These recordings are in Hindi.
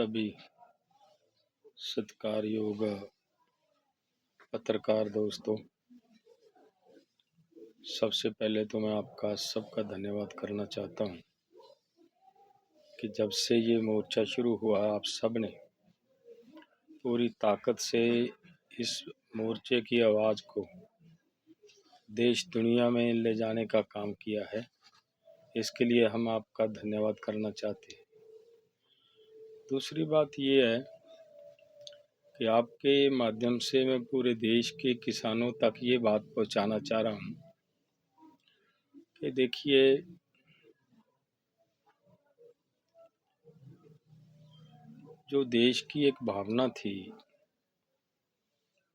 सभी सत्कारयोग पत्रकार दोस्तों, सबसे पहले तो मैं आपका सबका धन्यवाद करना चाहता हूं कि जब से ये मोर्चा शुरू हुआ आप सब ने पूरी ताकत से इस मोर्चे की आवाज़ को देश दुनिया में ले जाने का काम किया है। इसके लिए हम आपका धन्यवाद करना चाहते हैं। दूसरी बात ये है कि आपके माध्यम से मैं पूरे देश के किसानों तक ये बात पहुंचाना चाह रहा हूं कि देखिए, जो देश की एक भावना थी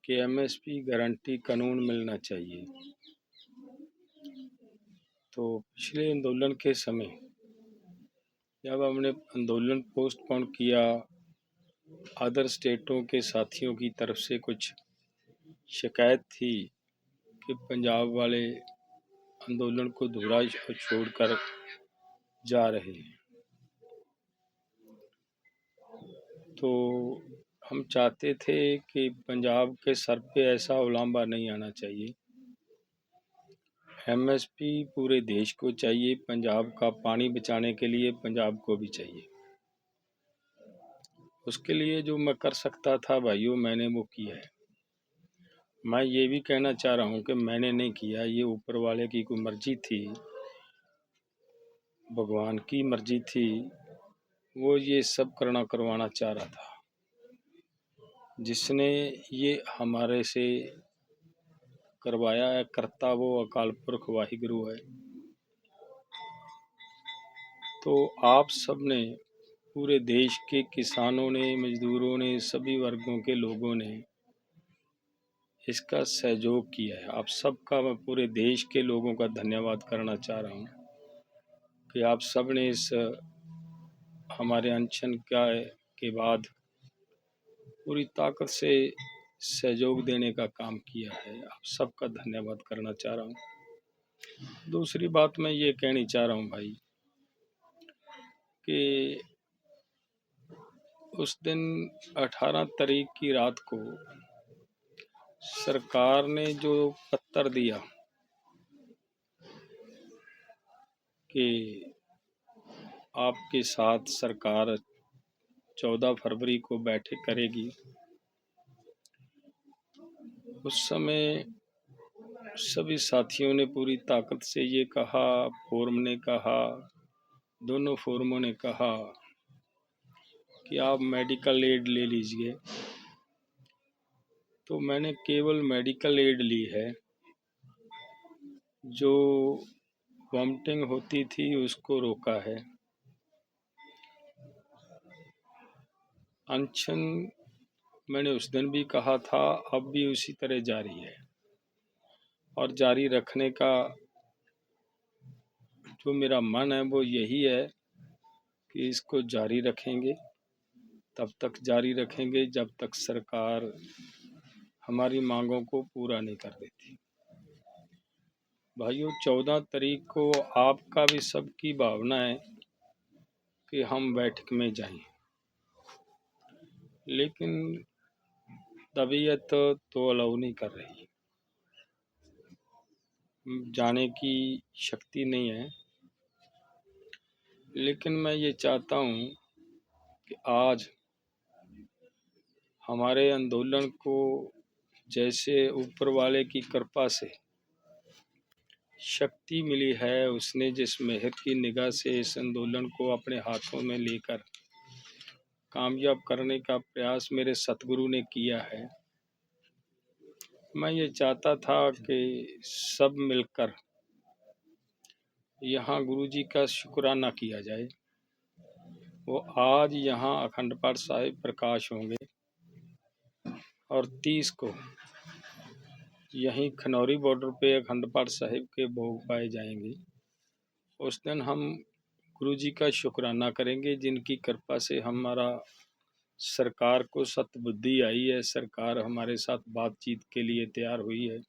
कि एमएसपी गारंटी कानून मिलना चाहिए, तो पिछले आंदोलन के समय जब हमने आंदोलन पोस्टपोन किया, अदर स्टेटों के साथियों की तरफ से कुछ शिकायत थी कि पंजाब वाले आंदोलन को धुरा छोड़कर जा रहे हैं, तो हम चाहते थे कि पंजाब के सर पे ऐसा उलांबा नहीं आना चाहिए। एमएसपी पूरे देश को चाहिए, पंजाब का पानी बचाने के लिए पंजाब को भी चाहिए। उसके लिए जो मैं कर सकता था भाइयों, मैंने वो किया है। मैं ये भी कहना चाह रहा हूँ कि मैंने नहीं किया, ये ऊपर वाले की कोई मर्जी थी, भगवान की मर्जी थी। वो ये सब करवाना चाह रहा था। जिसने ये हमारे से करवाया है, करता वो अकाल पुरख वाहिगुरु है। तो आप सब ने, पूरे देश के किसानों ने, मजदूरों ने, सभी वर्गों के लोगों ने इसका सहयोग किया है। आप सबका मैं पूरे देश के लोगों का धन्यवाद करना चाह रहा हूँ कि आप सब ने इस हमारे अनशन के बाद पूरी ताकत से सहयोग देने का काम किया है। आप सबका धन्यवाद करना चाह रहा हूँ। दूसरी बात मैं ये कहनी चाह रहा हूँ भाई कि उस दिन 18 तारीख की रात को सरकार ने जो पत्र दिया कि आपके साथ सरकार 14 फरवरी को बैठक करेगी, उस समय सभी साथियों ने पूरी ताकत से ये कहा, फोरम ने कहा, दोनों फोरमों ने कहा कि आप मेडिकल एड ले लीजिए। तो मैंने केवल मेडिकल एड ली है, जो वॉमिटिंग होती थी उसको रोका है। अनशन मैंने उस दिन भी कहा था, अब भी उसी तरह जारी है और जारी रखने का जो मेरा मन है वो यही है कि इसको जारी रखेंगे, तब तक जारी रखेंगे जब तक सरकार हमारी मांगों को पूरा नहीं कर देती। भाइयों, 14 तारीख को आपका भी सबकी भावना है कि हम बैठक में जाएं, लेकिन तबीयत तो अलाउ नहीं कर रही, जाने की शक्ति नहीं है। लेकिन मैं ये चाहता हूँ कि आज हमारे आंदोलन को, जैसे ऊपर वाले की कृपा से शक्ति मिली है, उसने जिस मेहर की निगाह से इस आंदोलन को अपने हाथों में लेकर कामयाब करने का प्रयास मेरे सतगुरु ने किया है, मैं ये चाहता था कि सब मिलकर यहाँ गुरु जी का शुक्राना किया जाए। वो आज यहाँ अखंड पाठ साहिब प्रकाश होंगे और 30 को यहीं खनौरी बॉर्डर पे अखंड पाठ साहिब के भोग पाए जाएंगे। उस दिन हम गुरु जी का शुक्राना करेंगे, जिनकी कृपा से हमारा सरकार को सतबुद्धि आई है, सरकार हमारे साथ बातचीत के लिए तैयार हुई है।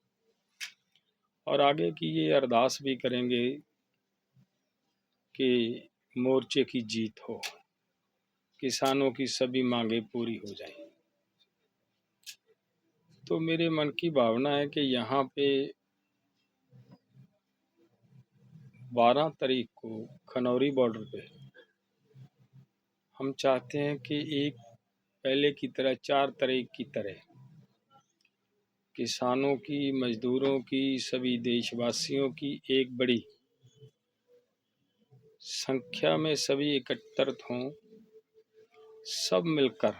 और आगे की ये अरदास भी करेंगे कि मोर्चे की जीत हो। किसानों की सभी मांगे पूरी हो जाएं। तो मेरे मन की भावना है कि यहाँ पे 12 तारीख को खनौरी बॉर्डर पे हम चाहते हैं कि एक पहले की तरह 4 तारीख की तरह किसानों की, मजदूरों की, सभी देशवासियों की एक बड़ी संख्या में सभी एकत्रित हों, सब मिलकर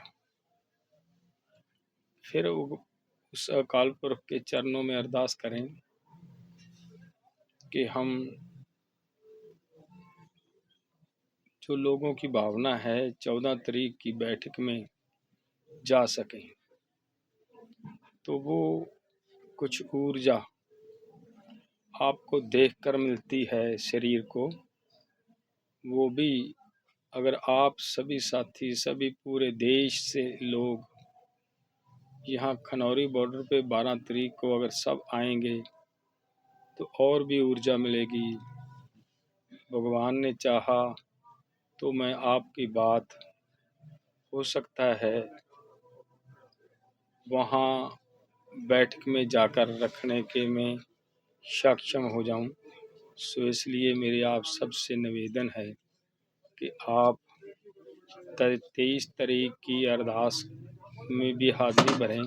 फिर उस अकाल पुरख के चरणों में अरदास करें कि हम जो लोगों की भावना है 14 तारीख की बैठक में जा सकें। तो वो कुछ ऊर्जा आपको देखकर मिलती है शरीर को, वो भी अगर आप सभी साथी, सभी पूरे देश से लोग यहाँ खनौरी बॉर्डर पे 12 तारीख को अगर सब आएंगे तो और भी ऊर्जा मिलेगी। भगवान ने चाहा तो मैं आपकी बात हो सकता है वहाँ बैठक में जाकर रखने के मैं सक्षम हो जाऊं। सो इसलिए मेरी आप सबसे निवेदन है कि आप 23 तारीख की अरदास में भी हाजिरी भरें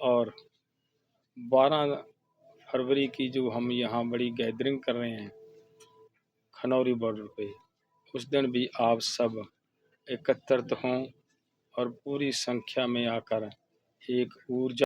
और 12 फरवरी की जो हम यहाँ बड़ी गैदरिंग कर रहे हैं खनौरी बॉर्डर पे, उस दिन भी आप सब एकत्रित हों और पूरी संख्या में आकर एक ऊर्जा